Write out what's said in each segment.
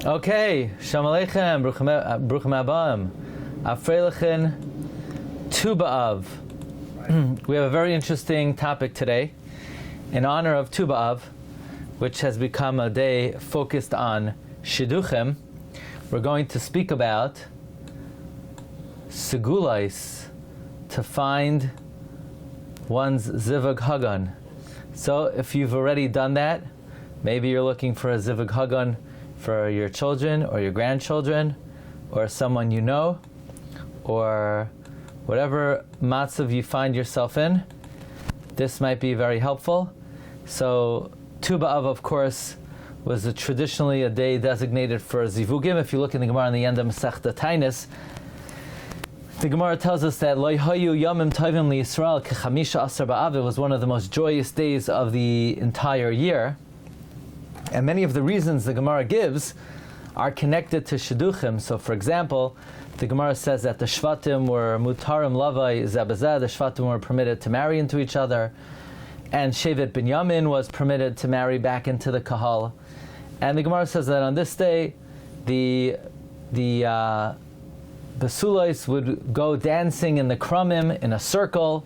Okay, Shalom Aleichem, Bruchim Abam, Afreilichen, Tu B'Av. We have a very interesting topic today in honor of Tu B'Av, which has become a day focused on shidduchim. We're going to speak about Segulos, to find one's Zivug Hagan. So if you've already done that, maybe you're looking for a Zivug Hagan for your children or your grandchildren or someone you know, or whatever matzav you find yourself in, this might be very helpful. So Tu B'Av, of course, was traditionally a day designated for Zivugim. If you look in the Gemara in the end of Masechta Tainis, the Gemara tells us that Lo hayu yamim tovim liYisrael kechamisha asar ba'av. It was one of the most joyous days of the entire year. And many of the reasons the Gemara gives are connected to shidduchim. So, for example, the Gemara says that the Shvatim were mutarim lavai zebazeh. The Shvatim were permitted to marry into each other, and Shevet Binyamin was permitted to marry back into the Kahal. And the Gemara says that on this day, the Basulos would go dancing in the Krumim in a circle.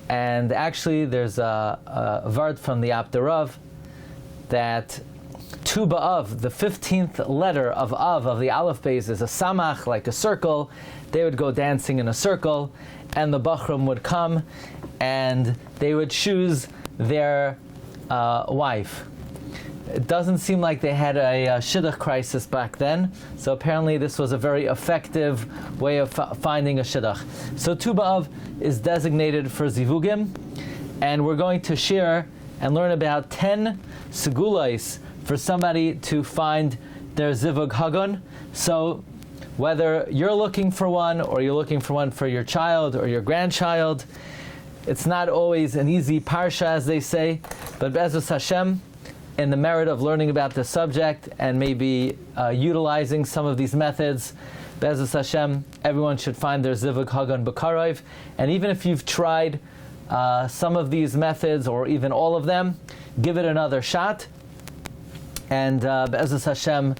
And actually, there's a vart from the Abderav that Tu B'Av, the 15th letter of Av, of the Aleph Beis, is a samach, like a circle. They would go dancing in a circle, and the Bachram would come, and they would choose their wife. It doesn't seem like they had a shidduch crisis back then, so apparently this was a very effective way of finding a shidduch. So Tu B'Av is designated for Zivugim, and we're going to share and learn about 10 Segulos for somebody to find their Zivug Hagan. So whether you're looking for one, or you're looking for one for your child or your grandchild, it's not always an easy parsha, as they say, but Be'ezus Hashem, in the merit of learning about the subject and maybe utilizing some of these methods, Be'ezus Hashem, everyone should find their Zivug Hagan B'Karov. And even if you've tried some of these methods, or even all of them, give it another shot. And Be'ezus Hashem,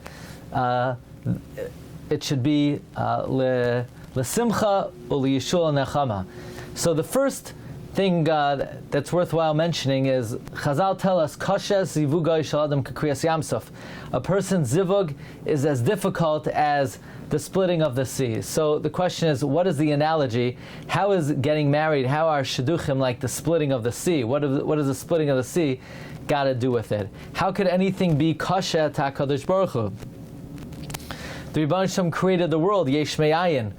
it should be l'simcha u'liyishul nechama. So the first thing that's worthwhile mentioning is Chazal tell us kashes zivugay shel adam k'kriyas yamsuf. A person's zivug is as difficult as the splitting of the sea. So the question is, what is the analogy? How is getting married? How are shidduchim like the splitting of the sea? What is the splitting of the sea got to do with it? How could anything be kasher to HaKadosh Baruch Hu? The Rebbeinu Shem created the world, yesh me'ayin.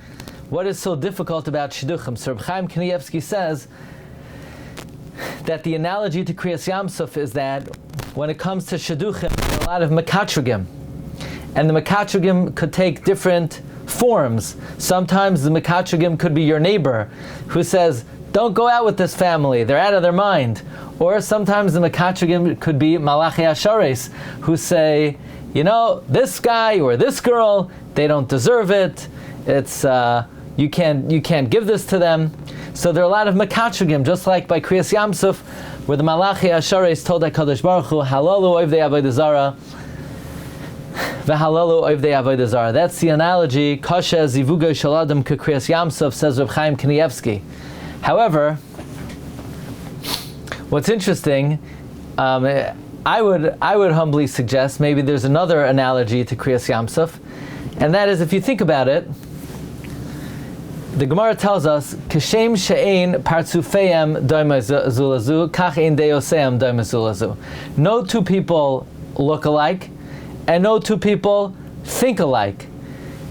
What is so difficult about shidduchim? So Reb Chaim Kanievsky says that the analogy to Kriyas Yamsuf is that when it comes to shidduchim, there are a lot of mekatrogim. And the mekatrogim could take different forms. Sometimes the mekatrogim could be your neighbor who says, don't go out with this family, they're out of their mind. Or sometimes the mekatrogim could be Malachi Ashares, who say, you know, this guy or this girl, they don't deserve it. It's you can't give this to them. So there are a lot of mekatrogim, just like by Kriyas Yamsuf, where the Malachi Ashares told HaKadosh Baruch Hu, halalu oivdei avodah zara, v'halalu oivdei avodah zara. That's the analogy. Kasha zivugay shel adam k'Kriyas Yamsuf, says Reb Chaim Kanievsky. However, what's interesting, I would humbly suggest maybe there's another analogy to Kriyas Yamsuf, and that is, if you think about it, the Gemara tells us, "Kishem she'ein partzufeim doimei zulazu, kach ein deoseim doimei zulazu." No two people look alike, and no two people think alike.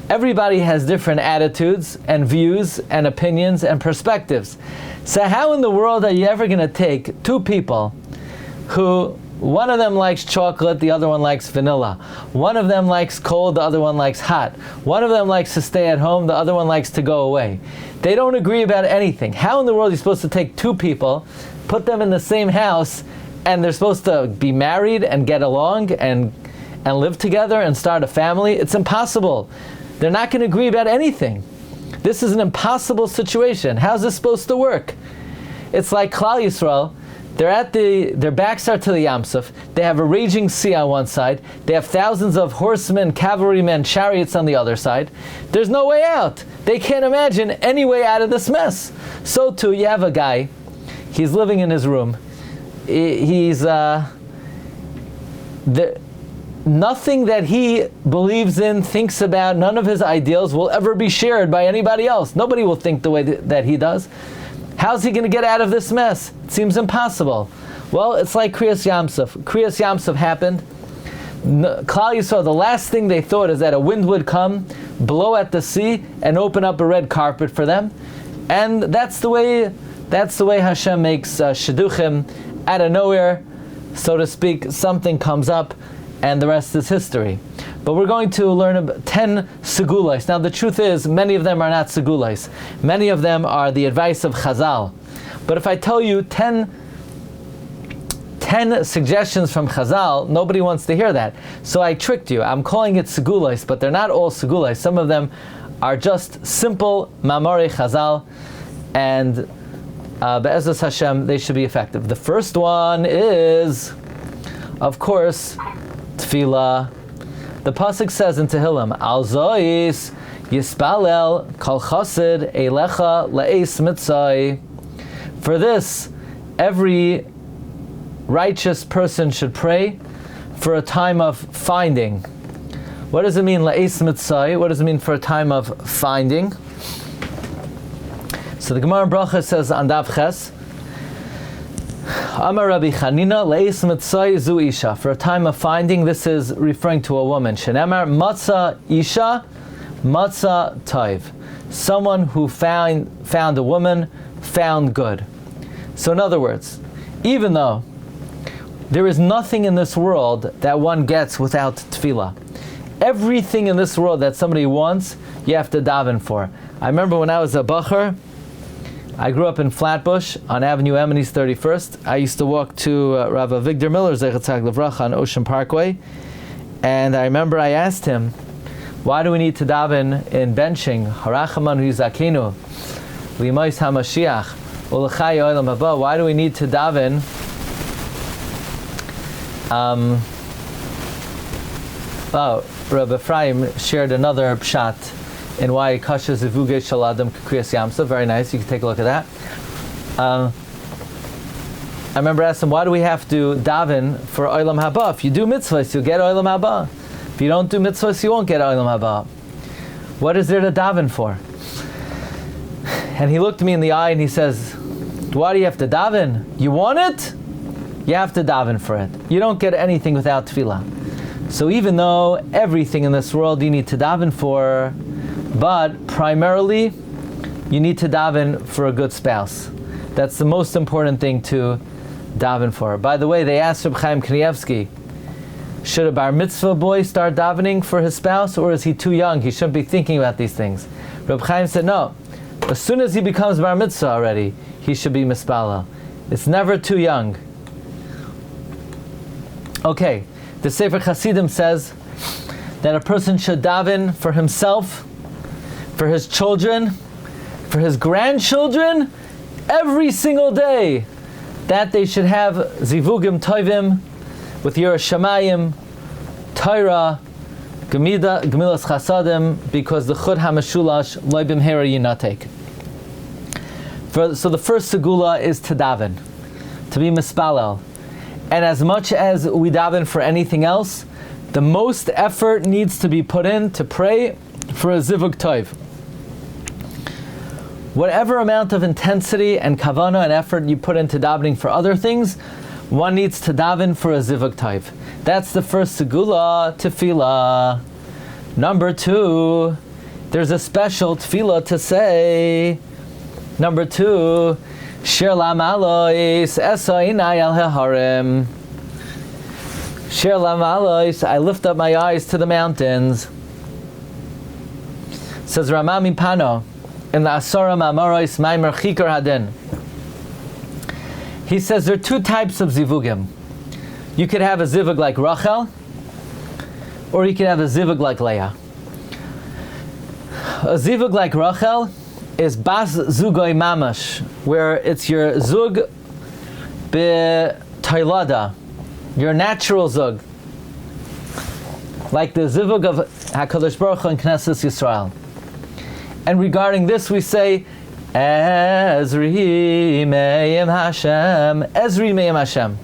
Everybody has different attitudes and views and opinions and perspectives. So how in the world are you ever going to take two people who, one of them likes chocolate, the other one likes vanilla. One of them likes cold, the other one likes hot. One of them likes to stay at home, the other one likes to go away. They don't agree about anything. How in the world are you supposed to take two people, put them in the same house, and they're supposed to be married and get along and live together and start a family? It's impossible. They're not going to agree about anything. This is an impossible situation. How's this supposed to work? It's like Klal Yisrael. Their backs are to the Yamsuf. They have a raging sea on one side. They have thousands of horsemen, cavalrymen, chariots on the other side. There's no way out. They can't imagine any way out of this mess. So too, you have a guy. He's living in his room. Nothing that he believes in, thinks about, none of his ideals will ever be shared by anybody else. Nobody will think the way that he does. How's he going to get out of this mess? It seems impossible. Well, it's like Kriyas Yamsuf. Kriyas Yamsuf happened. Klal Yisrael, the last thing they thought is that a wind would come, blow at the sea, and open up a red carpet for them. And that's the way Hashem makes shidduchim out of nowhere, so to speak. Something comes up, and the rest is history. But we're going to learn about 10 Segulos. Now the truth is, many of them are not Segulos. Many of them are the advice of Chazal. But if I tell you 10 suggestions from Chazal, nobody wants to hear that. So I tricked you. I'm calling it Segulos, but they're not all Segulos. Some of them are just simple Mamorei Chazal, and Be'ezus Hashem, they should be effective. The first one is, of course, tefillah. The pasuk says in Tehillim, Al Zois Yispalel Kol Chosid Eilecha Le'es Mitzai. For this, every righteous person should pray for a time of finding. What does it mean, Le'es Mitzai? What does it mean for a time of finding? So the Gemara Bracha says on Daf Ches, Amar Rabbi Chanina Le'es Mitzai Zu Isha. For a time of finding, this is referring to a woman. Shenemar Matza Isha, Matza Taiv. Someone who found a woman, found good. So in other words, even though there is nothing in this world that one gets without tefillah, everything in this world that somebody wants, you have to daven for. I remember when I was a bacher, I grew up in Flatbush on Avenue M and East 31st. I used to walk to Rav Avigdor Miller, Zechat Tzaddik Livracha, on Ocean Parkway. And I remember I asked him, why do we need to daven in benching? Harachaman hu zakenu, limais hamashiach, ulachai olam haba. Why do we need to daven? Rabbi Ephraim shared another pshat in why kasha Zivug shaladam kriyas yamsa. Very nice. You can take a look at that. I remember asking him, why do we have to daven for olam haba? If you do mitzvahs, you'll get olam haba. If you don't do mitzvahs, you won't get olam haba. What is there to daven for? And he looked me in the eye and he says, why do you have to daven? You want it? You have to daven for it. You don't get anything without tefillah. So even though everything in this world you need to daven for, but primarily you need to daven for a good spouse. That's the most important thing to daven for. By the way, they asked Reb Chaim Kanievsky, should a bar mitzvah boy start davening for his spouse, or is he too young? He shouldn't be thinking about these things. Reb Chaim said no. As soon as he becomes bar mitzvah already, he should be mispalel. It's never too young. Okay, the Sefer Chasidim says that a person should daven for himself, for his children, for his grandchildren, every single day, that they should have zivugim tovim with Yiras Shamayim, Torah, Gemilas Chasadim, because the Chud HaMeshulash Lo B'mhera Yinatek. So the first segula is to daven, to be mispalel. And as much as we daven for anything else, the most effort needs to be put in to pray for a zivug tov. Whatever amount of intensity and kavanah and effort you put into davening for other things, one needs to daven for a zivug tov. That's the first segula, tefillah. Number 2, there's a special tefillah to say. Number 2, Shir lam alois esainai al heharim. Shir lam alois, I lift up my eyes to the mountains. Says Ramami Pano in the Asara Mamoros Maimer Chikar Hadin. He says there are 2 types of zivugim. You could have a zivug like Rachel, or you could have a zivug like Leah. A zivug like Rachel is bas zugoi mamash, where it's your zug Tailada, your natural zug, like the Zivug of HaKadosh Baruch Hu and Knesset Yisrael. And regarding this we say, Ezri Me'im Hashem, Ezri Me'im Hashem.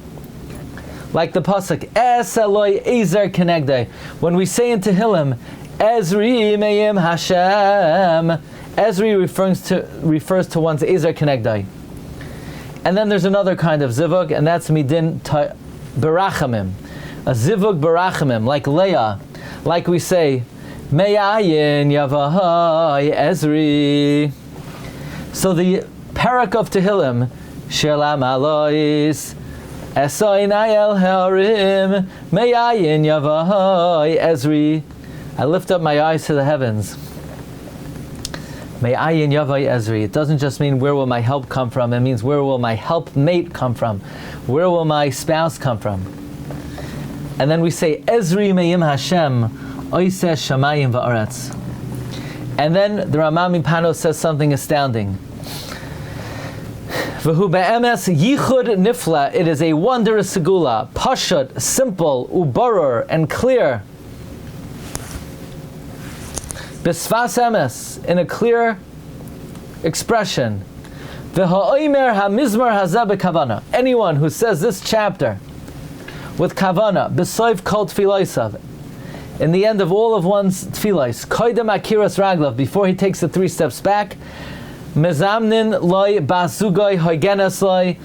Like the pasuk, Es Eloi Ezer Kenegdei. When we say in Tehillim, Ezri Me'im Hashem, Ezri refers to one's Ezer Kenegdei. And then there's another kind of zivug, and that's midin berachamim, a zivug berachamim, like Leah, like we say, Me'ayin Yavahai Ezri. So the parak of Tehillim, Shelam Alois, Esoinai El Harim, Me'ayin Yavahai Ezri. I lift up my eyes to the heavens. Me'ayin Yavai Ezri. It doesn't just mean where will my help come from, it means where will my helpmate come from? Where will my spouse come from? And then we say, Ezri Me'im Hashem, Oiseh Shamayim Va'aretz. And then the Ramami Pano says something astounding. V'hu be'emes yichud nifla. It is a wondrous segula, pashut, simple, ubarur, and clear. B'sfas emes, in a clear expression. V'ha'omer ha'mizmar hazeh b'kavana. Anyone who says this chapter with kavana, b'soif kol tefillosav, in the end of all of one's tefillos, koidem akiras raglav, before he takes the 3 steps back, mezamnin loy basugoi hoigenes loy,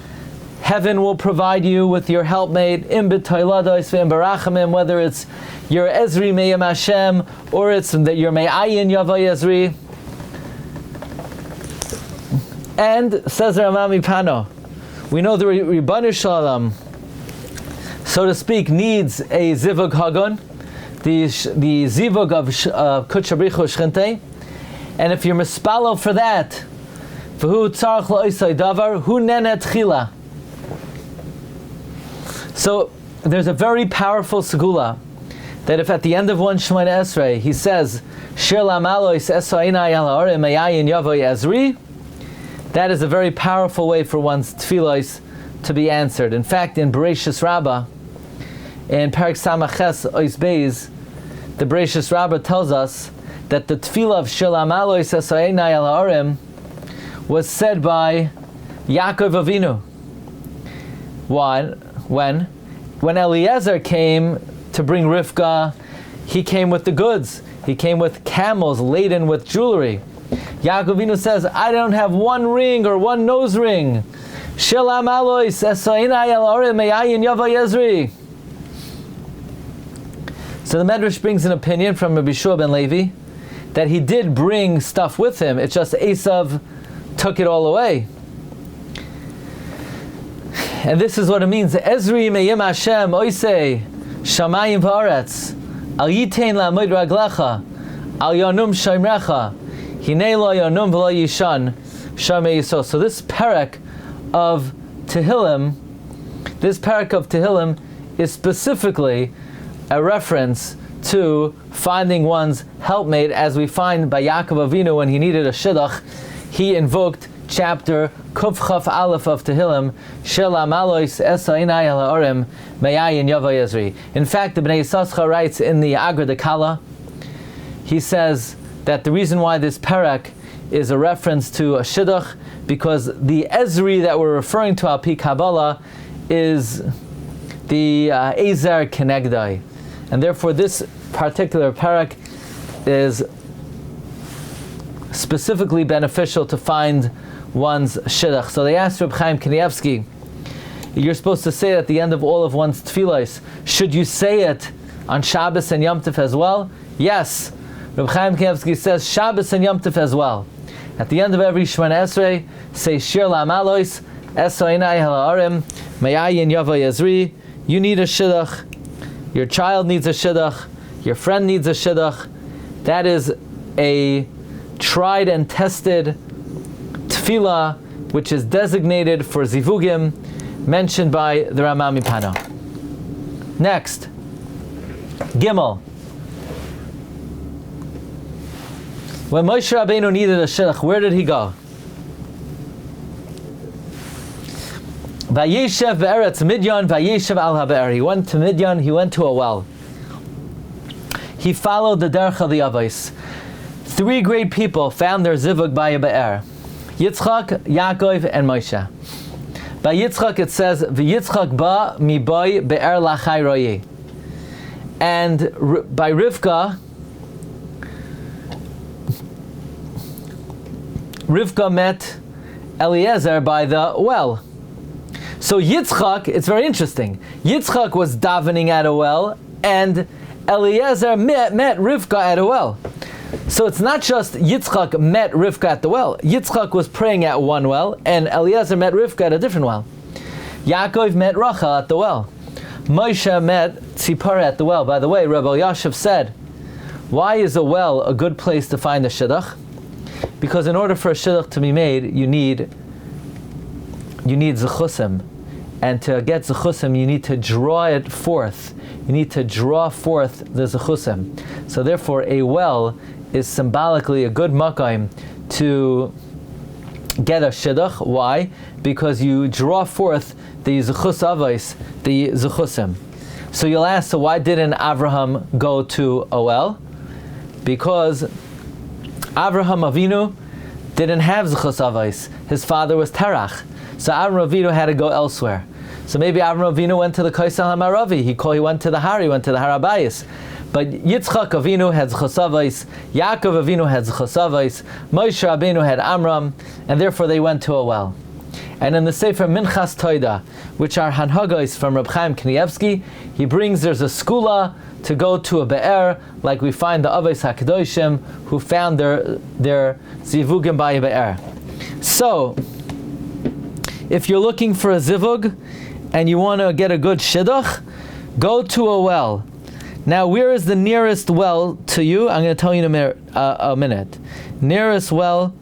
heaven will provide you with your helpmate, im b'toilados v'im barachamim, whether it's your Ezri Me'im Hashem, or it's that your Me'ayin Yavai Ezri. And, says Ramami Pano, we know the Ribbanu Shalom, so to speak, needs a Zivug Hagon, the Zivug of Kutchabrichu Shchinte, and if you're mispalo for that, V'hu tzarech la'osay davar, hu nenet chila. So, there's a very powerful segula, that if at the end of one Shemoneh Esrei he says, Shir lamalois esoinai al ha'orem me'ayin yavoi ezri, that is a very powerful way for one's tefillos to be answered. In fact, in Bereishis Rabbah, in Parak Samaches Ois Beis, the Bereishis Rabbah tells us that the tefillah of Shir lamalois esoinai al ha'orem was said by Yaakov Avinu. When Eliezer came to bring Rivka, he came with the goods. He came with camels laden with jewelry. Yaakov Avinu says, I don't have one ring or one nose ring. Shelam alois esoinai el orem me'ayin yavai ezri. So the Medrash brings an opinion from Rabbi Shua ben Levi that he did bring stuff with him. It's just Esav took it all away. And this is what it means. Ezri me'im Hashem oisei shamayim v'aretz al yitein la'amod raglecha al yonum shomrecha hinei lo yonum v'lo yishan shamei yiso. So this parak of Tehillim is specifically a reference to finding one's helpmate, as we find by Yaakov Avinu when he needed a shidduch. He invoked chapter Kuf Chaf Aleph of Tehillim, Shel Amalois Esainai Al Ha'orem Me'ayin Yavai Ezri. In fact, the Bnei Yissaschar writes in the Agra de Kala, he says that the reason why this parak is a reference to a shidduch, because the Ezri that we're referring to, Al-Pi Kabbalah, is the Ezer Kenegdai. And therefore this particular parak is specifically beneficial to find one's shidduch. So they asked Reb Chaim Kanievsky, you're supposed to say it at the end of all of one's tefillos. Should you say it on Shabbos and Yom Tov as well? Yes. Reb Chaim Kanievsky says Shabbos and Yom Tov as well. At the end of every Shemoneh Esrei, say Shir La'amalois Esoinai Ha'orem Me'ayin Yavai Ezri. You need a shidduch. Your child needs a shidduch. Your friend needs a shidduch. That is a tried and tested tefillah, which is designated for zivugim, mentioned by the Ramami Pano. Next, Gimel. When Moshe Rabbeinu needed a shidduch, where did he go? Vayeshev be'eretz Midyan, Vayeshev al ha'be'er. He went to Midyan, he went to a well. He followed the derech of the Avos. 3 great people found their Zivug by a be'er. Yitzchak, Yaakov, and Moshe. By Yitzchak it says, V'Yitzchak ba mi boy be'er lachai roye. And by Rivka met Eliezer by the well. So Yitzchak, it's very interesting. Yitzchak was davening at a well, and Eliezer met Rivka at a well. So it's not just Yitzchak met Rivka at the well. Yitzchak was praying at one well, and Eliezer met Rivka at a different well. Yaakov met Rachel at the well. Moshe met Tzipora at the well. By the way, Rabbi Yashiv said, why is a well a good place to find a shidduch? Because in order for a shidduch to be made, you need zechusim. And to get zechusim, you need to draw it forth. You need to draw forth the zechusim. So therefore, a well is symbolically a good makayim to get a shidduch. Why? Because you draw forth the zechus avos, the zechusim. So you'll ask, so why didn't Avraham go to a well? Because Avraham Avinu didn't have zechus avos. His father was Terach. So Avraham Avinu had to go elsewhere. So maybe Avraham Avinu went to the Kaisel HaMaravi. He went to the Har, he went to the Har Habayis. But Yitzchak Avinu had zechus avos, Yaakov Avinu had zechus avos, Moshe Rabbeinu had Amram, and therefore they went to a well. And in the Sefer Minchas Toida, which are Hanhagos from Reb Chaim Kanievsky, he brings there's a skula to go to a be'er, like we find the Avos HaKadoshim who found their zivugim by a be'er. So, if you're looking for a zivug and you want to get a good shidduch, go to a well. Now, where is the nearest well to you? I'm going to tell you in a minute. Nearest well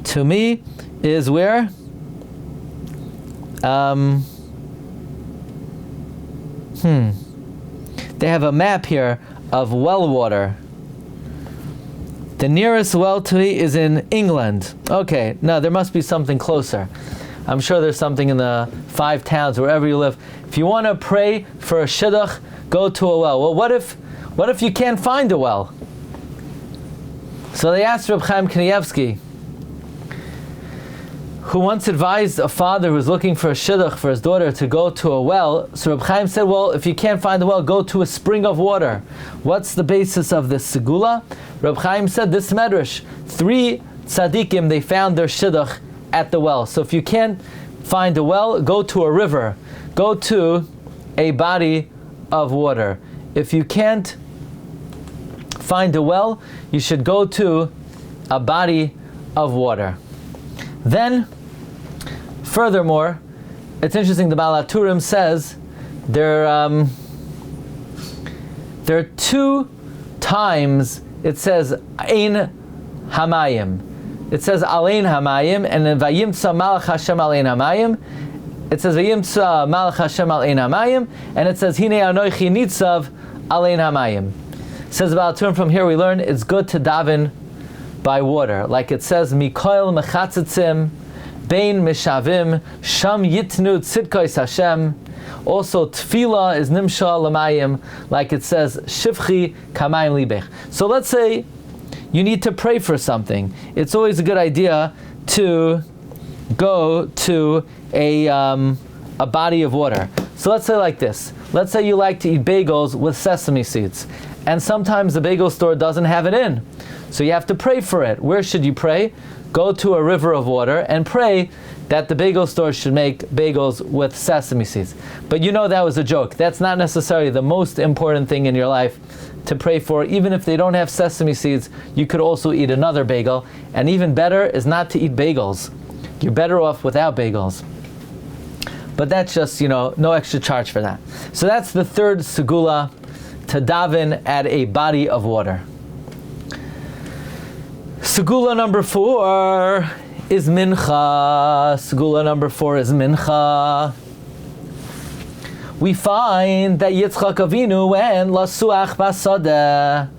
to me is where? They have a map here of well water. The nearest well to me is in England. Okay, no, there must be something closer. I'm sure there's something in the 5 towns, wherever you live. If you want to pray for a shidduch, go to a well. Well, what if you can't find a well? So they asked Reb Chaim Kanievsky, who once advised a father who was looking for a shidduch for his daughter to go to a well. So Reb Chaim said, well, if you can't find a well, go to a spring of water. What's the basis of this segula? Reb Chaim said, this medrash, 3 tzaddikim, they found their shidduch at the well. So if you can't find a well, go to a river. Go to a body of water. If you can't find a well, you should go to a body of water. Then, furthermore, it's interesting, the Baal HaTurim says there are 2 times it says Ein Hamayim. It says Alein Hamayim, and then Vayimtza Malach Hashem Alein Hamayim. It says Vayimtza Malach Hashem Alein Hamayim, and it says Hine Anochi Nitzav Alein Hamayim. It says Baal HaTurim, from here we learn it's good to daven by water, like it says Mikoil Mechatzitzim Bein Mishavim Sham Yitnu Tzidkos Hashem. Also tefillah is Nimsha Lamayim, like it says Shivchi Kamayim Libech. So let's say you need to pray for something. It's always a good idea to go to a body of water. So let's say like this. Let's say you like to eat bagels with sesame seeds, and sometimes the bagel store doesn't have it in. So you have to pray for it. Where should you pray? Go to a river of water and pray that the bagel store should make bagels with sesame seeds. But you know that was a joke. That's not necessarily the most important thing in your life to pray for. Even if they don't have sesame seeds, you could also eat another bagel. And even better is not to eat bagels. You're better off without bagels. But that's just, no extra charge for that. So that's the 3rd segula, to daven at a body of water. Segula number 4 is mincha. Segula number 4 is mincha. We find that Yitzchak Avinu went lasuach basadeh.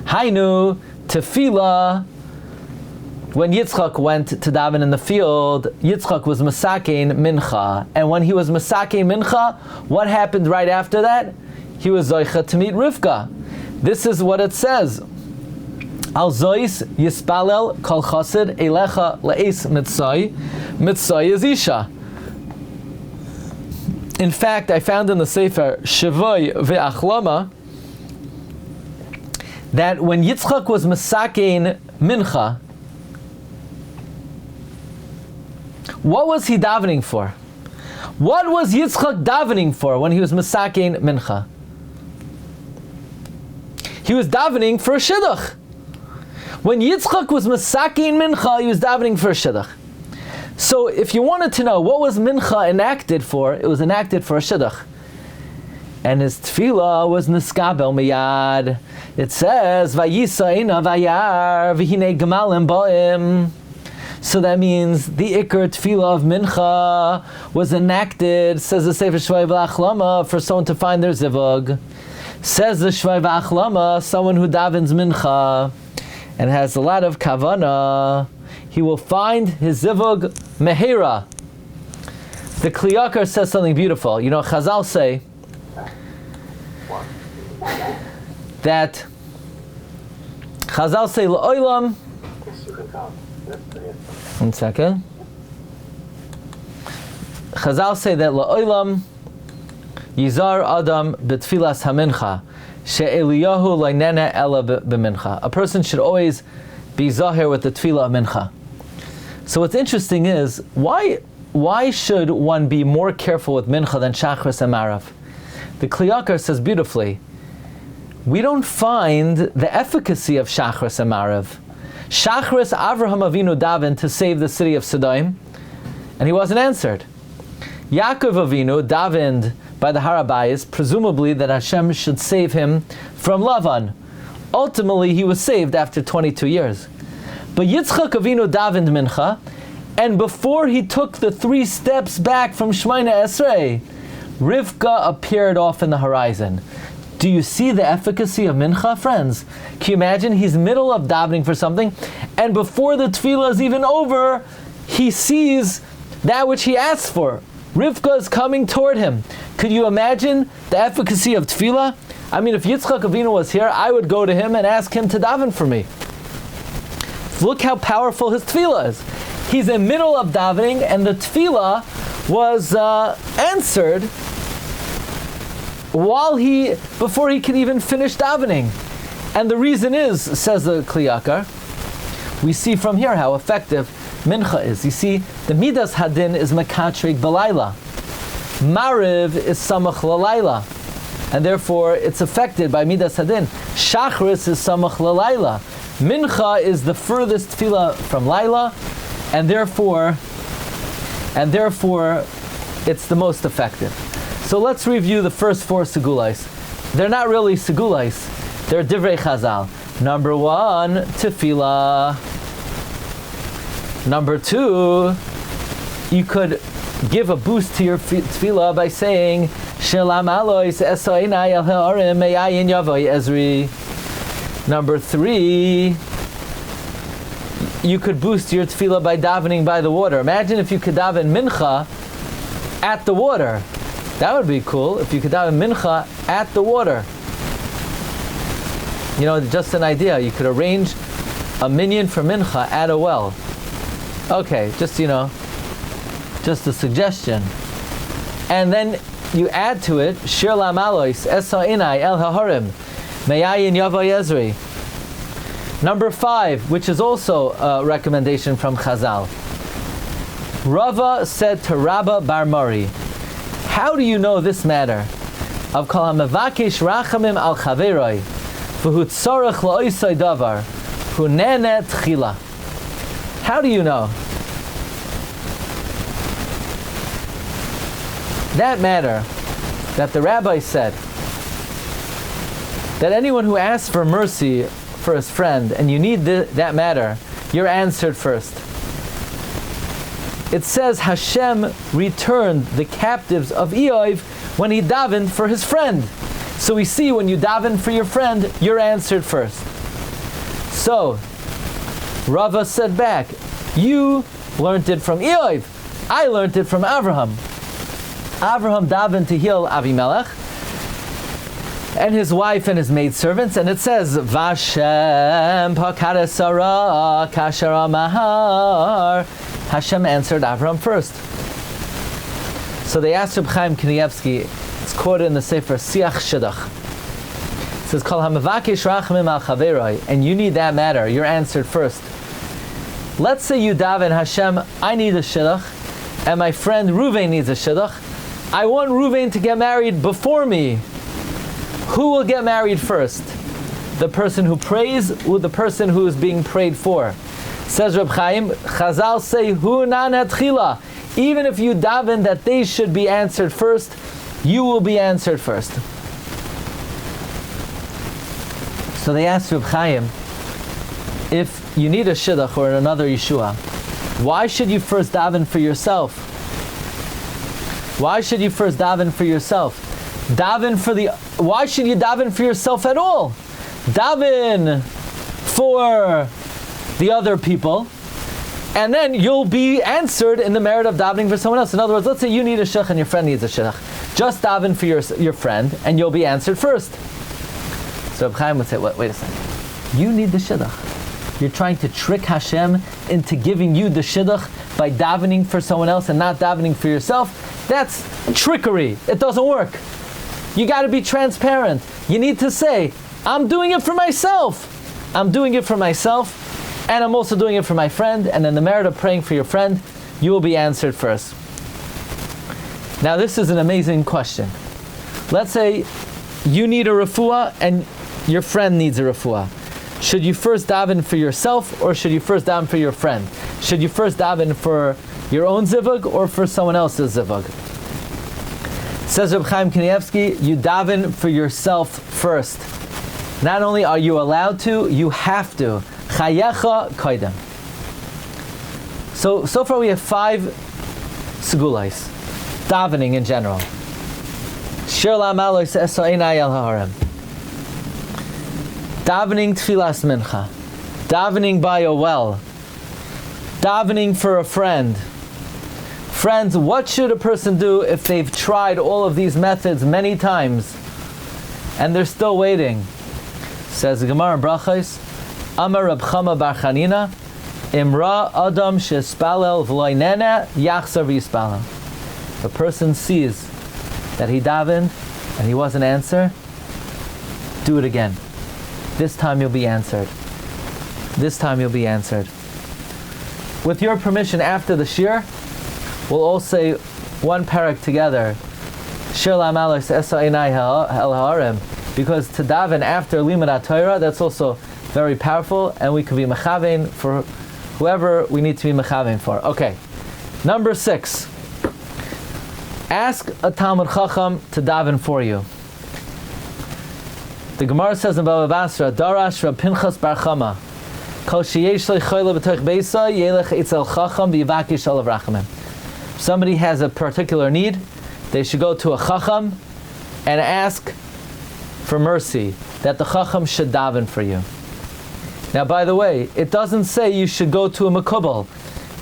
Hainu tefillah when Yitzchak went to daven in the field, Yitzchak was masakein mincha. And when he was masakein mincha, what happened right after that? He was zoicha to meet Rivka. This is what it says. Al zois yispalel kol chassid elecha le'es mitzay. Mitzay is isha. In fact, I found in the Sefer Shavoy ve'achlama that when Yitzchak was masakein mincha, what was he davening for? What was Yitzchak davening for when he was masakein mincha? He was davening for a shidduch. When Yitzchak was masakein mincha, he was davening for a shidduch. So if you wanted to know what was mincha enacted for, it was enacted for a shidduch. And his tefillah was niskabel miyad. It says, Vayisa ina vayar v'hine gemalim ba'im. So that means the ikar tefillah of mincha was enacted, says the Sefer Shvai v'achlama, for someone to find their zivug. Says the Shvai v'achlama, someone who davens mincha and has a lot of kavana, he will find his zivug mehera. The Kliyakar says something beautiful. You know, Chazal say that la'olam. One second. Chazal say that la'olam yizar adam b'tfilas hamincha she'eliyahu lo'nena ela b'mincha. A person should always be zahir with the tefillah of mincha. So what's interesting is, why should one be more careful with mincha than shachris and marav? The Kliyakar says beautifully, we don't find the efficacy of shachris and marav. Shachris, Avraham Avinu davened to save the city of Sodom, and he wasn't answered. Yaakov Avinu davened by the Harabayas, presumably that Hashem should save him from Lavan. Ultimately, he was saved after 22 years. But Yitzchak Avinu davened mincha, and before he took the 3 steps back from Shemaina Esrei, Rivka appeared off in the horizon. Do you see the efficacy of mincha, friends? Can you imagine? He's middle of davening for something, and before the tefillah is even over, he sees that which he asked for. Rivka is coming toward him. Could you imagine the efficacy of tefillah? I mean, if Yitzchak Avinu was here, I would go to him and ask him to daven for me. Look how powerful his tefillah is. He's in the middle of davening, and the tefillah was answered before he can even finish davening. And the reason is, says the Kliyakar, we see from here how effective mincha is. You see, the midas hadin is makatrik b'layla. Mariv is samach l'layla, and therefore it's affected by midas hadin. Shachris is samach l'layla. Mincha is the furthest tefillah from Laila, and therefore it's the most effective. So let's review the first 4 segulos. They're not really segulos, they're divrei Chazal. Number 1, tefillah. Number 2, you could give a boost to your tefillah by saying Shelam alois esoinai el ha'arim me'ayin yavoy ezri. Number 3, you could boost your tefillah by davening by the water. Imagine if you could daven mincha at the water. That would be cool, if you could daven mincha at the water. You know, just an idea. You could arrange a minyan for mincha at a well. Okay, just a suggestion. And then you add to it, Shir Lamalois, Esa Inai, El Haharim, Me'ayin Yavoy Ezri. Number 5, which is also a recommendation from Chazal. Rava said to Rabba Bar Mari, how do you know this matter? Of kol ha'mevakesh rachamim al chaveroi, v'hu tzorech la'oisai davar, hu nene tchila. How do you know? That matter that the rabbi said, that anyone who asks for mercy for his friend, and you need that matter, you're answered first. It says Hashem returned the captives of Eov when he davened for his friend. So we see when you daven for your friend, you're answered first. So, Rava said back, you learned it from Eoiv. I learned it from Avraham. Avraham davened to heal Avimelech and his wife and his maidservants, and it says, Vashem pakada Sarah kashara mahar. Hashem answered Avraham first. So they asked Reb Chaim Kanievsky, it's quoted in the Sefer Siach Shidduch. It says, Kol hamavakesh rachamim al chaveroi, and you need that matter, you're answered first. Let's say you daven, Hashem, I need a shidduch, and my friend Ruvain needs a shidduch. I want Ruvain to get married before me. Who will get married first? The person who prays or the person who is being prayed for? Says Reb Chaim, Chazal say, Hu nan hatchila. Even if you daven that they should be answered first, you will be answered first. So they asked Reb Chaim, if you need a shidduch or another Yeshua, why should you first daven for yourself? Why should you first daven for yourself? Why should you daven for yourself at all? Daven for the other people, and then you'll be answered in the merit of davening for someone else. In other words, let's say you need a shidduch and your friend needs a shidduch. Just daven for your friend, and you'll be answered first. So Reb Chaim would say, wait a second. You need the shidduch. You're trying to trick Hashem into giving you the shidduch by davening for someone else and not davening for yourself. That's trickery. It doesn't work. You got to be transparent. You need to say, I'm doing it for myself. I'm doing it for myself, and I'm also doing it for my friend, and in the merit of praying for your friend, you will be answered first. Now this is an amazing question. Let's say you need a refuah and your friend needs a refuah. Should you first daven for yourself, or should you first daven for your friend? Should you first daven for your own zivug or for someone else's zivug? Says Reb Chaim Kanievsky, you daven for yourself first. Not only are you allowed to, you have to. Chayecha koidem. So far we have 5 segulos. Davening in general. Shir la'amalos eso'enai el ha'arem. Davening tefillas mincha. Davening by a well. Davening for a friend. Friends, what should a person do if they've tried all of these methods many times and they're still waiting? Says the Gemara in Brachos, Amar Reb Chama bar Chanina, Imra Adam shespalel v'loinena yachzar v'yispalel. If a person sees that he davened and he wasn't answered, do it again. This time you'll be answered. This time you'll be answered. With your permission, after the shir, we'll all say one parak together. Shir la'amalos eso'enai el ha'arem. Because to daven after limud HaTorah, that's also very powerful, and we could be mechavein for whoever we need to be mechavein for. Okay, number 6. Ask a Talmud Chacham to daven for you. The Gemara says in Baba Basra, Darash Rab Pinchas bar Chama, Kol sheyesh lo choyle b'toich beisa, yelech etzel Chacham v'yivakish olav rachamim. If somebody has a particular need, they should go to a Chacham and ask for mercy, that the Chacham should daven for you. Now, by the way, it doesn't say you should go to a Makubal.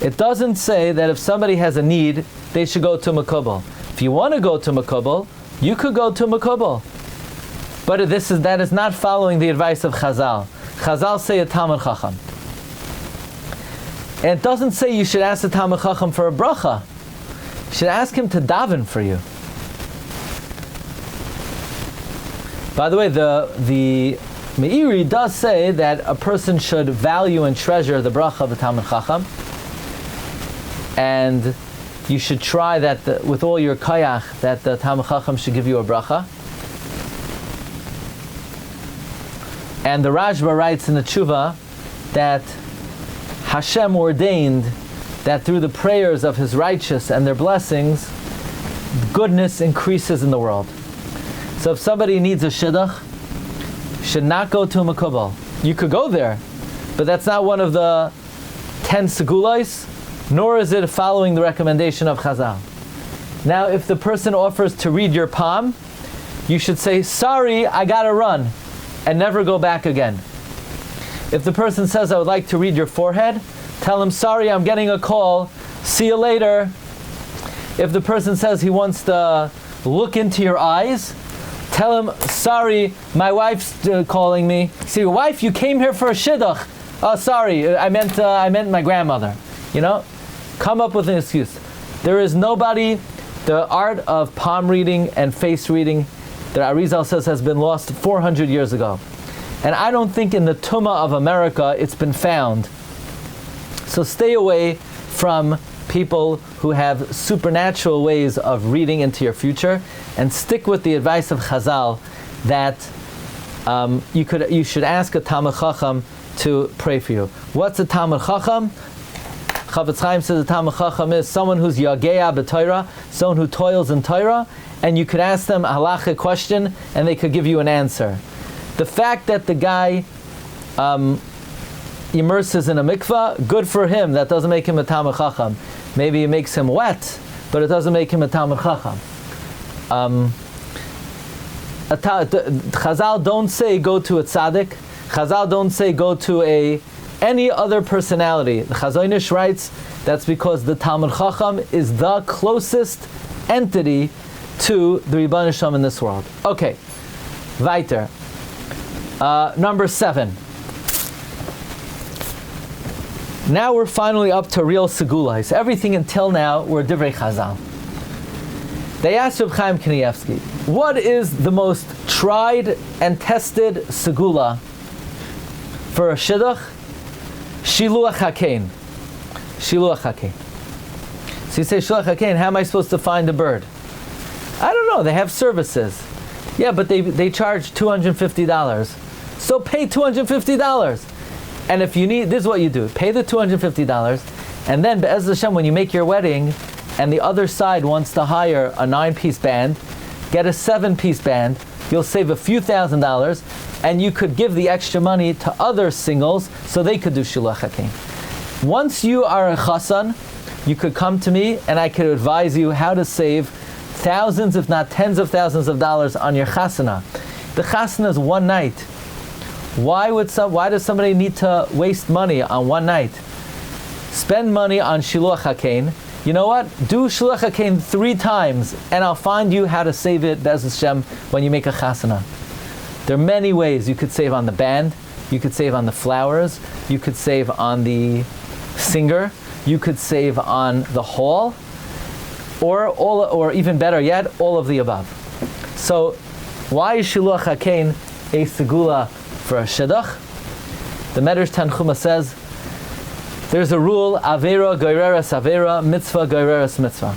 It doesn't say that if somebody has a need, they should go to a Makubal. If you want to go to Makubal, you could go to Makubal. But that is not following the advice of Chazal. Chazal say a Talmud Chacham. And it doesn't say you should ask the Talmud Chacham for a bracha. You should ask him to daven for you. By the way, the Meiri does say that a person should value and treasure the bracha of the Talmud Chacham, and you should try that with all your kayach that the Talmud Chacham should give you a bracha. And the Rashba writes in the Tshuva that Hashem ordained that through the prayers of His righteous and their blessings, goodness increases in the world. So if somebody needs a shidduch, should not go to a makubal. You could go there, but that's not one of the 10 segulos, nor is it following the recommendation of Chazal. Now, if the person offers to read your palm, you should say, sorry, I gotta run, and never go back again. If the person says, I would like to read your forehead, tell him, sorry, I'm getting a call. See you later. If the person says he wants to look into your eyes, tell him, sorry, my wife's calling me. See, wife, you came here for a shidduch. Oh, sorry, I meant my grandmother. Come up with an excuse. There is nobody. The art of palm reading and face reading, that Arizal says has been lost 400 years ago. And I don't think in the Tumah of America it's been found. So stay away from people who have supernatural ways of reading into your future, and stick with the advice of Chazal that you should ask a Talmid Chacham to pray for you. What's a Talmid Chacham? Chavetz Chaim says a Talmid Chacham is someone who's Yagea b'Torah, someone who toils in Torah, and you could ask them a halachic question and they could give you an answer. The fact that the guy immerses in a mikvah, good for him. That doesn't make him a Talmid Chacham. Maybe it makes him wet, but it doesn't make him a Talmid Chacham. Chazal don't say go to a tzaddik. Chazal don't say go to any other personality. The Chazon Ish writes that's because the Talmid Chacham is the closest entity to the Rebbeinu Shalom in this world. Okay, weiter. Number 7. Now we're finally up to real Segulos. Everything until now were Divrei Chazal. They asked Reb Chaim Kanievsky, what is the most tried and tested Segula for a shidduch? Shiluach Hakein. Shiluach Hakein. So you say, Shiluach Hakein, how am I supposed to find a bird? I don't know, they have services. Yeah, but they charge $250. So pay $250. And if you need, this is what you do. Pay the $250, and then, Be'ez Hashem, when you make your wedding, and the other side wants to hire a 9-piece band, get a 7-piece band, you'll save a few $1,000s, and you could give the extra money to other singles so they could do Shiluach Hakein. Once you are a chassan, you could come to me and I could advise you how to save thousands, if not tens of thousands of dollars on your chasana. The chasana is one night. Why does somebody need to waste money on one night? Spend money on Shiluach Hakein. You know what? Do Shiluach Hakein 3 times, and I'll find you how to save it, Be'ez Hashem, when you make a chasana. There are many ways you could save on the band, you could save on the flowers, you could save on the singer, you could save on the hall, or even better yet, all of the above. So, why is Shiluach Hakein a segula for a shidduch? The Medrash Tanchuma says, there's a rule, Avera Goireres Avera, Mitzvah Goireres Mitzvah.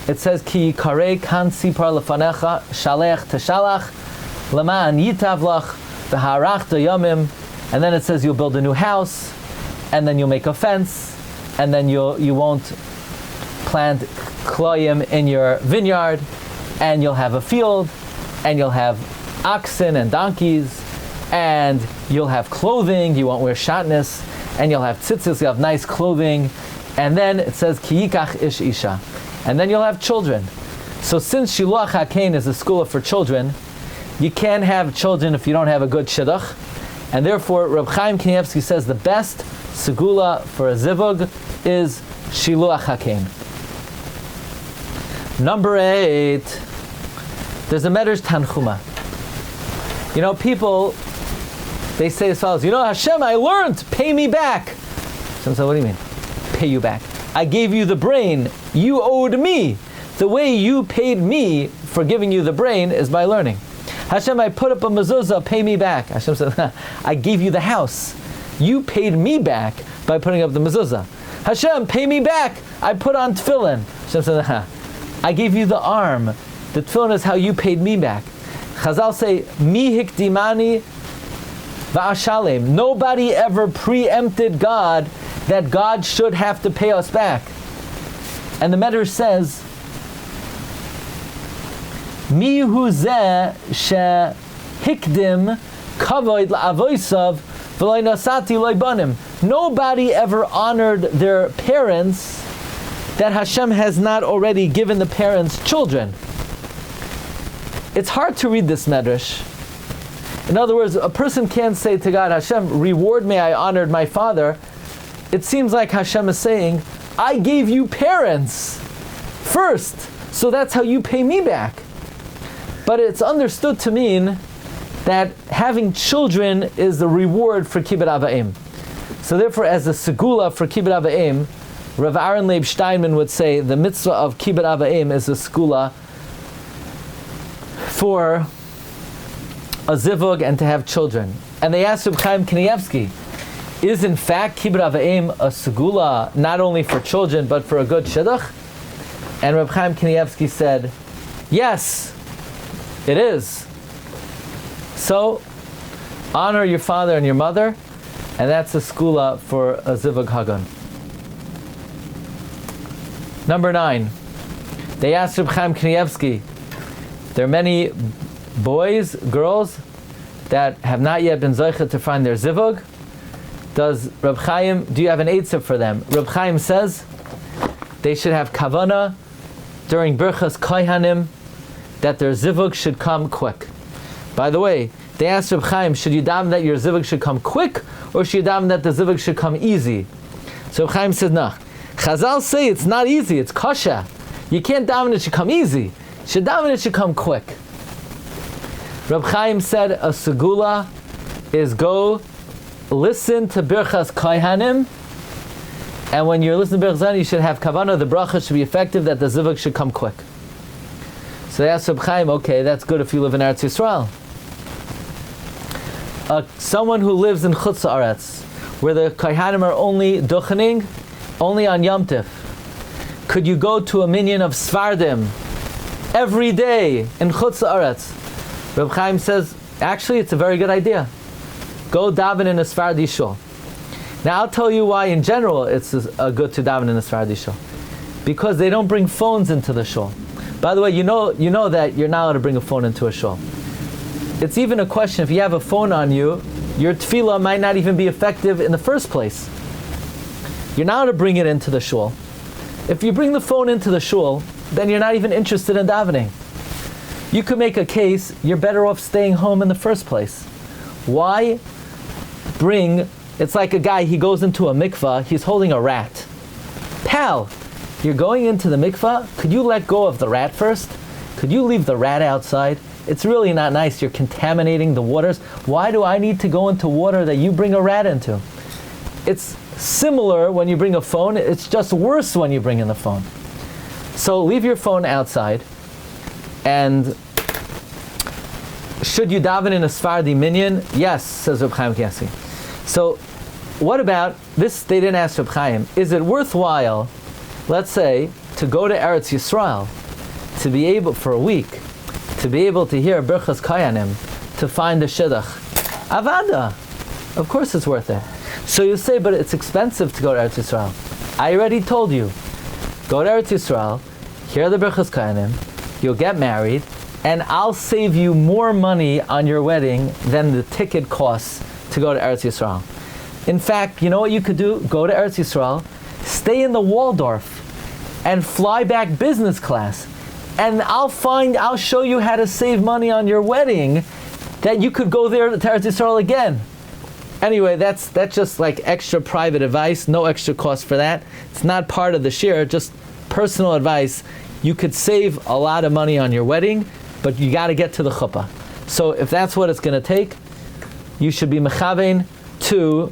It says, Ki Karei Kan Sipar Lefanecha, Shalech Teshalach, Lema'an Yitav Lach, V'harach Yomim, and then it says you'll build a new house, and then you'll make a fence, and then you won't plant kloyim in your vineyard, and you'll have a field, and you'll have oxen and donkeys, and you'll have clothing, you won't wear shatnez, and you'll have tzitzis, you'll have nice clothing, and then it says ki yikach ish isha, and then you'll have children. So since Shiluach Hakein is a school for children, you can't have children if you don't have a good shidduch, and therefore Reb Chaim Kanievsky says the best segula for a zivug is Shiluach Hakein. Number 8, there's a Medrash Tanchuma. People, they say as follows, Hashem, I learned, pay me back. Hashem said, what do you mean? Pay you back. I gave you the brain, you owed me. The way you paid me for giving you the brain is by learning. Hashem, I put up a mezuzah, pay me back. Hashem said, I gave you the house. You paid me back by putting up the mezuzah. Hashem, pay me back. I put on tefillin. Hashem said, I gave you the arm. The tefillin is how you paid me back. Chazal say, Mi hikdimani va'ashalem. Nobody ever preempted God that God should have to pay us back. And the Medrash says, Mi hu zeh shehikdim kavod la'avoisav v'lo nasati lo banim. Nobody ever honored their parents that Hashem has not already given the parents children. It's hard to read this Medrash, In other words, a person can't say to God, Hashem, reward me, I honored my father. It seems like Hashem is saying, I gave you parents first, so that's how you pay me back. But it's understood to mean that having children is the reward for kibbut av va'em. So therefore, as a segula for kibbut av va'em, Rav Aaron Leib Steinman would say the mitzvah of kibbut av va'em is a segula for a zivug and to have children. And they asked Reb Chaim Kanievsky, is in fact kibbut av va'em a segula not only for children but for a good shidduch? And Reb Chaim Kanievsky said, yes, it is. So, honor your father and your mother, and that's a segula for a zivug hagun. Number 9, they asked Reb Chaim Kanievsky, there are many boys, girls, that have not yet been zocheh to find their zivug. Does Reb Chaim, do you have an eitzah for them? Reb Chaim says they should have kavana during birchas kohanim that their zivug should come quick. By the way, they asked Reb Chaim, should you daven that your zivug should come quick, or should you daven that the zivug should come easy? So Reb Chaim says, no. Chazal say it's not easy, it's kasha. You can't daven it should come easy. You should daven it should come quick. Reb Chaim said a segula is go listen to birchas kohanim, and when you're listening to birchas kohanim, you should have kavanah, the bracha should be effective, that the zivug should come quick. So they asked Reb Chaim, okay, that's good if you live in Eretz Yisrael. Someone who lives in Chutz Haaretz, where the kohanim are only duchening, only on Yom Tif, could you go to a minyan of Sfardim every day in Chutz Haaretz? Reb Chaim says, actually, it's a very good idea. Go daven in a Sfardi shul. Now, I'll tell you why in general it's good to daven in a Sfardi shul. Because they don't bring phones into the shul. By the way, you know that you're not allowed to bring a phone into a shul. It's even a question, if you have a phone on you, your tefillah might not even be effective in the first place. You're not allowed to bring it into the shul. If you bring the phone into the shul, then you're not even interested in davening. You could make a case, you're better off staying home in the first place. Why bring, it's like a guy, he goes into a mikvah, he's holding a rat. Pal, you're going into the mikvah, could you let go of the rat first? Could you leave the rat outside? It's really not nice, you're contaminating the waters. Why do I need to go into water that you bring a rat into? It's similar when you bring a phone, it's just worse when you bring in the phone. So leave your phone outside, and should you daven in a Sfardi minyan? Yes, says Reb Chaim Kanievsky. So what about this? They didn't ask Reb Chaim. Is it worthwhile, let's say, to go to Eretz Yisrael, to be able, for a week, to be able to hear Birchas Kohanim, to find the shidduch? Avada. Of course it's worth it. So you say, but it's expensive to go to Eretz Yisrael. I already told you. Go to Eretz Yisrael, hear the Birchas Kohanim, you'll get married, and I'll save you more money on your wedding than the ticket costs to go to Eretz Yisrael. In fact, you know what you could do? Go to Eretz Yisrael, stay in the Waldorf, and fly back business class. And I'll show you how to save money on your wedding, that you could go there to Eretz Yisrael again. Anyway, that's just like extra private advice, no extra cost for that. It's not part of the shir, just personal advice. You could save a lot of money on your wedding, but you got to get to the chuppah. So if that's what it's going to take, you should be mechavein to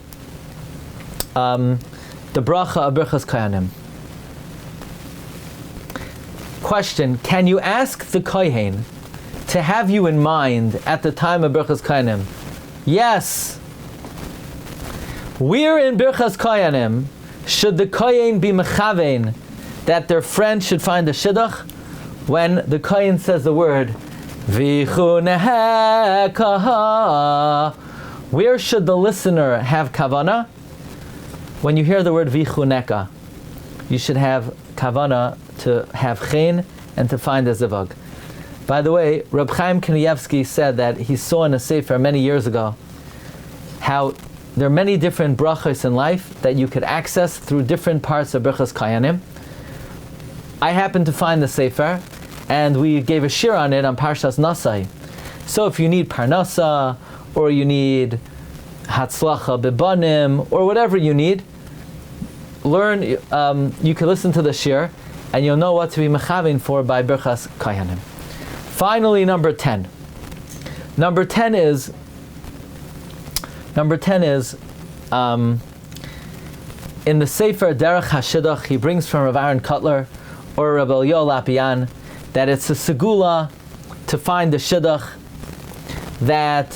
the bracha of Birchas Kohanim. Question, can you ask the kohen to have you in mind at the time of Birchas Kohanim? Yes. Where in Birchas Kohanim should the kohen be mechavein that their friend should find a shidduch? When the kohen says the word vichuneka, where should the listener have kavana? When you hear the word vichuneka, you should have kavana to have chen and to find a zivug. By the way, Reb Chaim Kanievsky said that he saw in a sefer many years ago how there are many different brachos in life that you could access through different parts of Birchas Kohanim. I happened to find the sefer, and we gave a shir on it on Parshas Nasai. So if you need parnasa, or you need hatzlacha bebanim, or whatever you need, learn, you can listen to the shir, and you'll know what to be mechavin for by Birchas Kayanim. Finally, number 10. Number 10 is in the Sefer Derech HaShidduch, he brings from Rav Aaron Kotler or Rabbi Yehuda HaNasi that it's a segula to find the shidduch, that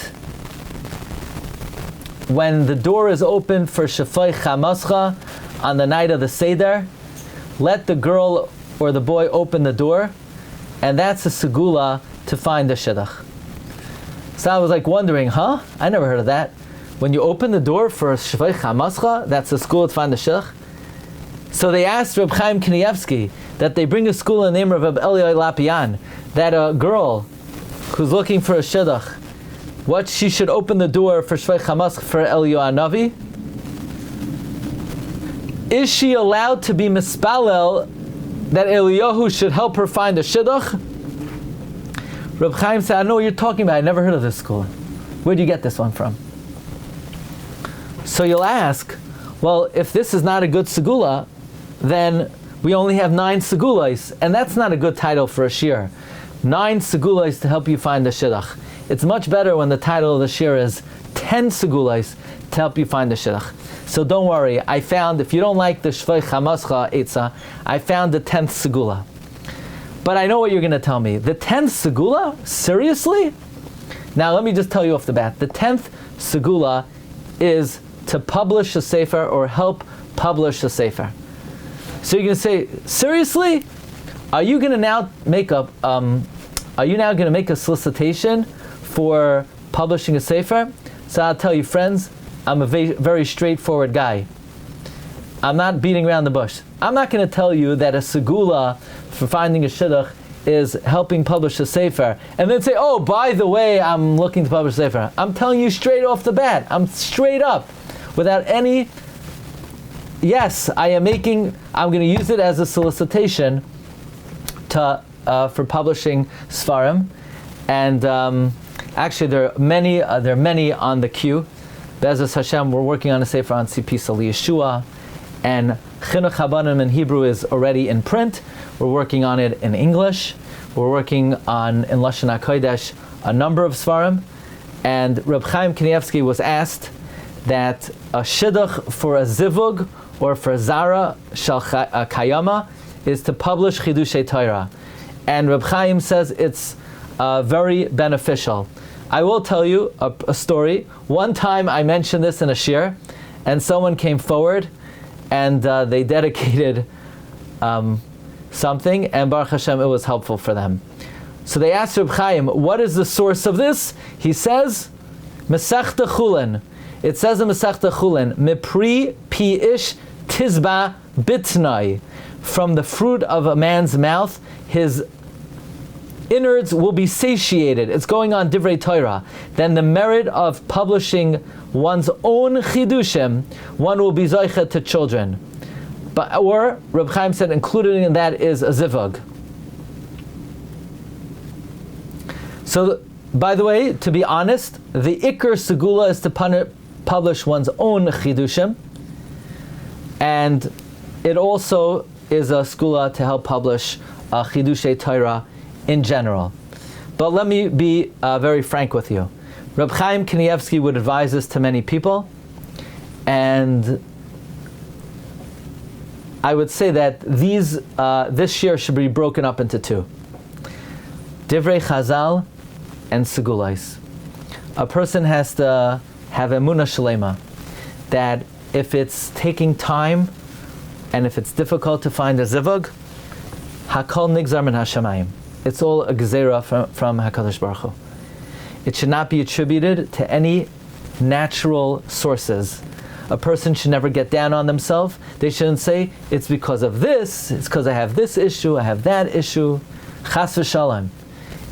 when the door is open for Shafay Chamascha on the night of the Seder, let the girl or the boy open the door, and that's a segula to find the shidduch. So I was like wondering, I never heard of that. When you open the door for Shafay Chamascha, that's a segula to find the shidduch. So they asked Reb Chaim Kanievsky that they bring a segula in the name of Reb Eliyai Lapian, that a girl who's looking for a shidduch, what she should open the door for Shafay Chamascha for Eliyahu Navi. Is she allowed to be mispalel that Eliyahu should help her find a shidduch? Reb Chaim said, I know what you're talking about. I never heard of this school. Where do you get this one from? So you'll ask, well, if this is not a good segula, then we only have 9 segulas, and that's not a good title for a shir. 9 segulas to help you find the shidduch. It's much better when the title of the shir is 10 segulas to help you find the shidduch. So don't worry, I found, if you don't like the Shvei Chamascha Eitzah, I found the 10th segula. But I know what you're going to tell me. The 10th segula? Seriously? Now let me just tell you off the bat. The 10th segula is to publish a sefer or help publish a sefer. So you're going to say, seriously? Are you going to now make a solicitation for publishing a sefer? So I'll tell you, friends, I'm a very straightforward guy. I'm not beating around the bush. I'm not going to tell you that a segula for finding a shidduch is helping publish a sefer, and then say, oh, by the way, I'm looking to publish a sefer. I'm telling you straight off the bat. I'm straight up, without any, yes, I'm going to use it as a solicitation for publishing Sfarim, and actually there are many on the queue. Be'ezus Hashem, we're working on a sefer on CP Sali Yeshua, and Chinuch Habanim in Hebrew is already in print. We're working on it in English. We're working on, in Lashon HaKodesh, a number of Sfarim. And Reb Chaim Kanievsky was asked that a shidduch for a Zivug or for Zara Shal Kayama is to publish Chidushei Torah. And Reb Chaim says it's very beneficial. I will tell you a story. One time I mentioned this in a shir, and someone came forward and they dedicated something, and Baruch Hashem, it was helpful for them. So they asked Reb Chaim, what is the source of this? He says, Masechta Chulin. It says in Masechta Chulin, Mipri pi ish tizba bitnai. From the fruit of a man's mouth, his innards will be satiated. It's going on Divrei Torah. Then the merit of publishing one's own chidushim, one will be zoicha to children. Or Reb Chaim said, included in that is a zivug. So, by the way, to be honest, the ikar segula is to publish one's own chidushim, and it also is a segula to help publish chidushei Torah in general. But let me be very frank with you. Reb Chaim Kanievsky would advise this to many people, and I would say that this year should be broken up into 2. Divrei Chazal and Segulos. A person has to have emunah shalema that if it's taking time and if it's difficult to find a zivug, hakol nigzar min hashamayim. It's all a gezerah from HaKadosh Baruch Hu. It should not be attributed to any natural sources. A person should never get down on themselves. They shouldn't say, it's because of this, it's because I have this issue, I have that issue. Chas v'shalom.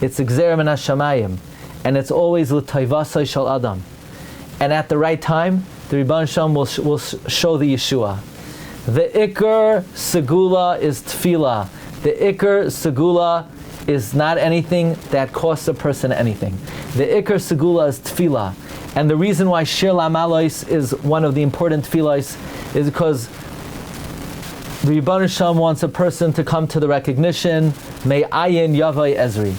It's a gezerah min hashamayim. And it's always l'tayvasai shal adam. And at the right time, the Rebbeinu Shalom will show the Yeshua. The ikar segula is tefillah. The ikar segula is not anything that costs a person anything. The ikar segula is tefillah. And the reason why Shir Lamalois is one of the important tefillahs is because the Rebbeinu Shalom wants a person to come to the recognition, May ayin yavai ezri.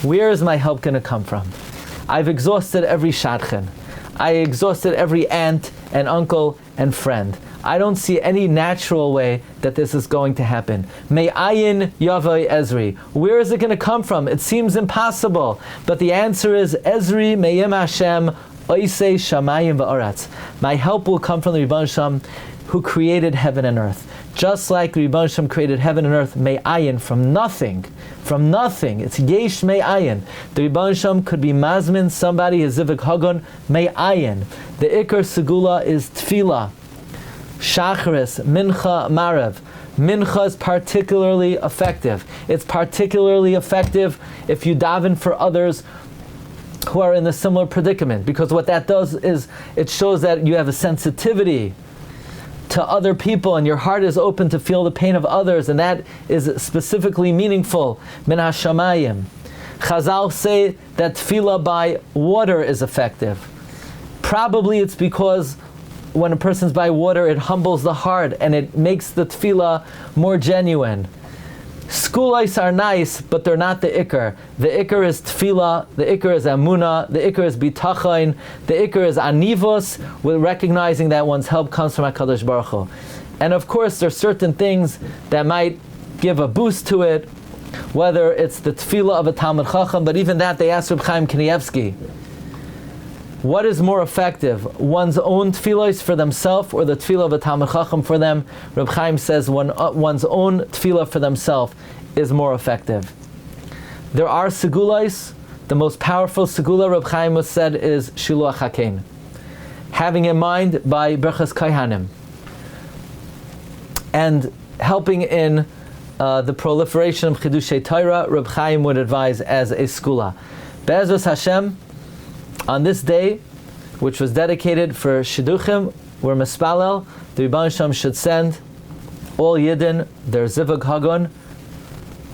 Where is my help going to come from? I've exhausted every shadchan. I exhausted every aunt and uncle and friend. I don't see any natural way that this is going to happen. May ayin yavai ezri. Where is it going to come from? It seems impossible. But the answer is Ezri me'im Hashem oisei shamayim va'aretz. My help will come from the Rebbeinu Shalom who created heaven and earth. Just like the Rebbeinu Shalom created heaven and earth, may ayin, from nothing. From nothing. It's yesh may ayin. The Rebbeinu Shalom could be mazmin, somebody, his Zivug hagon, may ayin. The ikar segula is tefillah. Shacharis, mincha, marav. Mincha is particularly effective. It's particularly effective if you daven for others who are in a similar predicament, because what that does is it shows that you have a sensitivity to other people and your heart is open to feel the pain of others, and that is specifically meaningful. Min hashamayim. Chazal say that tefillah by water is effective. Probably it's because when a person's by water, it humbles the heart and it makes the tefillah more genuine. Segulos are nice, but they're not the ikar. The ikar is tefillah, the ikar is amunah, the ikar is bitachon, the ikar is anivos, with recognizing that one's help comes from HaKadosh Baruch Hu. And of course, there are certain things that might give a boost to it, whether it's the tefillah of a Talmid Chacham, but even that they asked Reb Chaim Kanievsky, what is more effective, one's own tefillahs for themselves or the tefillah of a Talmid Chacham for them? Reb Chaim says one's own tefillah for themselves is more effective. There are segulos. The most powerful segula, Reb Chaim was said, is Shiluach HaKein. Having in mind by Berchas Kohanim. And helping in the proliferation of Chidushei Torah, Reb Chaim would advise as a segula. Be'ezus Hashem, on this day, which was dedicated for shidduchim, where Mispalel, the Rebbeinu Shalom should send all Yidden their Zivug hagon,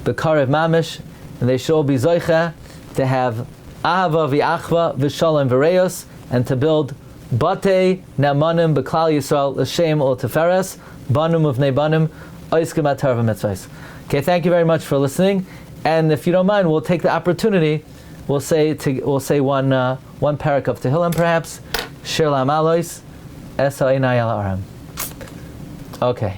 Bekarev Mamish, and they should all be Zoicha to have Ahava v'Achva v'Shalom v'Reyos, and to build Batei Ne'amanim B'Klal Yisrael L'Shem Ol Teferes Banum Uvnei Banim Oiskim Atar v'Mitzvos. Okay, thank you very much for listening, and if you don't mind, we'll take the opportunity. We'll say one parak of Tehillim, perhaps. Shir Lamalois, Esa Einai Al Aram. Okay.